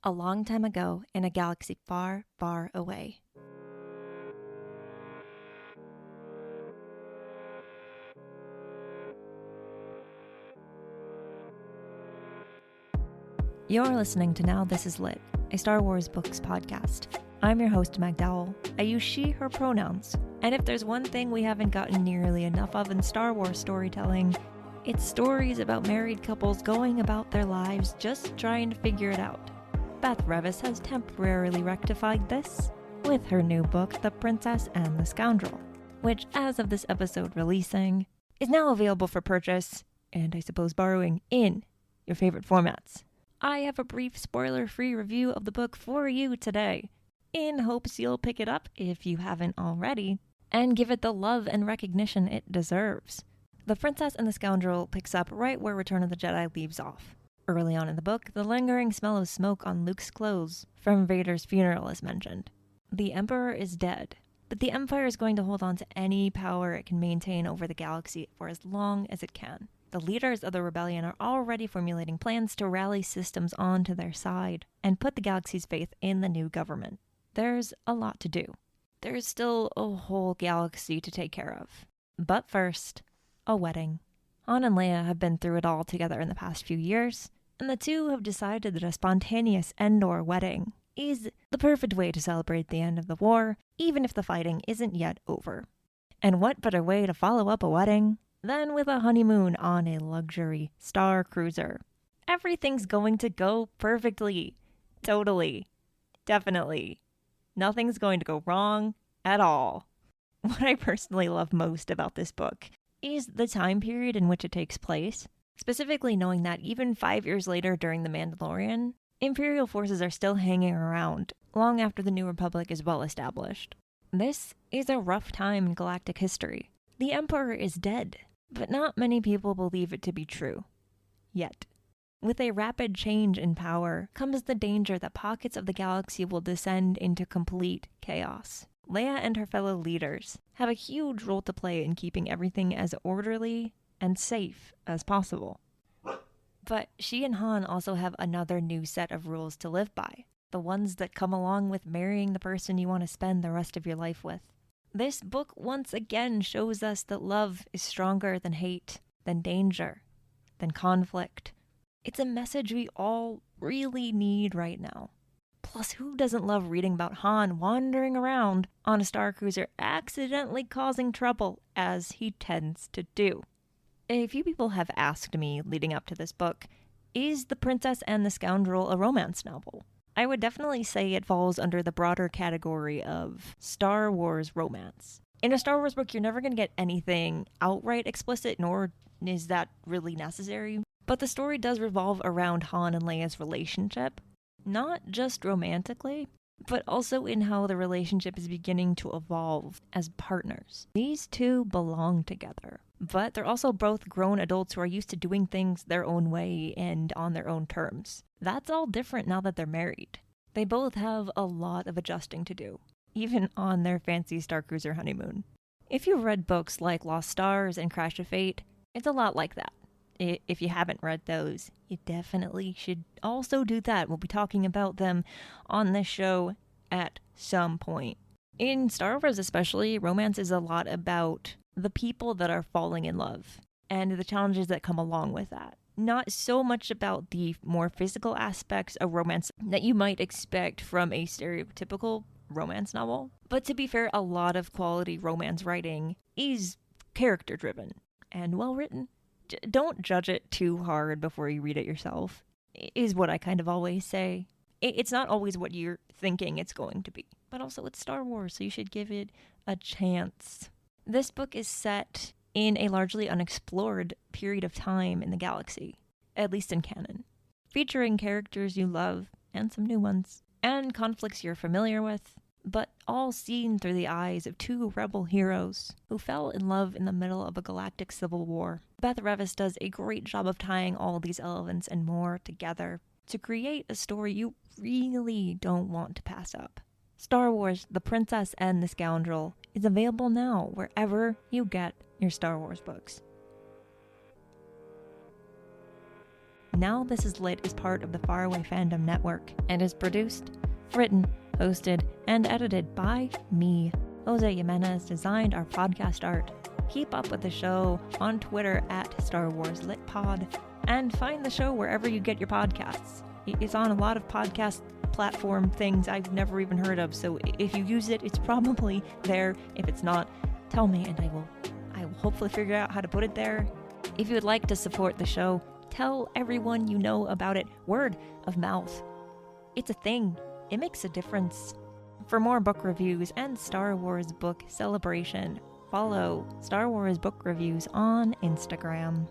A long time ago in a galaxy far, far away. You're listening to Now This Is Lit, a Star Wars books podcast. I'm your host, Meg Dowell. I use she, her pronouns. And if there's one thing we haven't gotten nearly enough of in Star Wars storytelling, it's stories about married couples going about their lives just trying to figure it out. Beth Revis has temporarily rectified this with her new book, The Princess and the Scoundrel, which, as of this episode releasing, is now available for purchase, and I suppose borrowing, in your favorite formats. I have a brief spoiler-free review of the book for you today, in hopes you'll pick it up if you haven't already, and give it the love and recognition it deserves. The Princess and the Scoundrel picks up right where Return of the Jedi leaves off. Early on in the book, the lingering smell of smoke on Luke's clothes from Vader's funeral is mentioned. The Emperor is dead, but the Empire is going to hold on to any power it can maintain over the galaxy for as long as it can. The leaders of the rebellion are already formulating plans to rally systems onto their side and put the galaxy's faith in the new government. There's a lot to do. There's still a whole galaxy to take care of. But first, a wedding. Han and Leia have been through it all together in the past few years, and the two have decided that a spontaneous Endor wedding is the perfect way to celebrate the end of the war, even if the fighting isn't yet over. And what better way to follow up a wedding than with a honeymoon on a luxury star cruiser? Everything's going to go perfectly. Totally. Definitely. Nothing's going to go wrong at all. What I personally love most about this book is the time period in which it takes place. Specifically knowing that even 5 years later during The Mandalorian, Imperial forces are still hanging around long after the New Republic is well established. This is a rough time in galactic history. The Emperor is dead, but not many people believe it to be true. Yet. With a rapid change in power comes the danger that pockets of the galaxy will descend into complete chaos. Leia and her fellow leaders have a huge role to play in keeping everything as orderly and safe as possible. But she and Han also have another new set of rules to live by, the ones that come along with marrying the person you want to spend the rest of your life with. This book once again shows us that love is stronger than hate, than danger, than conflict. It's a message we all really need right now. Plus, who doesn't love reading about Han wandering around on a star cruiser accidentally causing trouble, as he tends to do? A few people have asked me leading up to this book, is The Princess and the Scoundrel a romance novel? I would definitely say it falls under the broader category of Star Wars romance. In a Star Wars book, you're never going to get anything outright explicit, nor is that really necessary. But the story does revolve around Han and Leia's relationship, not just romantically, but also in how the relationship is beginning to evolve as partners. These two belong together, but they're also both grown adults who are used to doing things their own way and on their own terms. That's all different now that they're married. They both have a lot of adjusting to do, even on their fancy Star Cruiser honeymoon. If you've read books like Lost Stars and Crash of Fate, it's a lot like that. If you haven't read those, you definitely should also do that. We'll be talking about them on this show at some point. In Star Wars especially, romance is a lot about the people that are falling in love and the challenges that come along with that. Not so much about the more physical aspects of romance that you might expect from a stereotypical romance novel. But to be fair, a lot of quality romance writing is character-driven and well-written. Don't judge it too hard before you read it yourself, is what I kind of always say. It's not always what you're thinking it's going to be, but also it's Star Wars, so you should give it a chance. This book is set in a largely unexplored period of time in the galaxy, at least in canon, featuring characters you love and some new ones, and conflicts you're familiar with, but all seen through the eyes of two rebel heroes who fell in love in the middle of a galactic civil war. Beth Revis does a great job of tying all these elements and more together to create a story you really don't want to pass up. Star Wars: The Princess and the Scoundrel is available now wherever you get your Star Wars books. Now This Is Lit is part of the Faraway Fandom Network and is produced, written, hosted, and edited by me. Jose Jimenez designed our podcast art. Keep up with the show on Twitter at Star Wars Lit Pod, and find the show wherever you get your podcasts. It's on a lot of podcast platform things I've never even heard of, so if you use it, it's probably there. If it's not, tell me and I will hopefully figure out how to put it there. If you would like to support the show, tell everyone you know about it. Word of mouth. It's a thing. It makes a difference. For more book reviews and Star Wars book celebration, follow Star Wars Book Reviews on Instagram.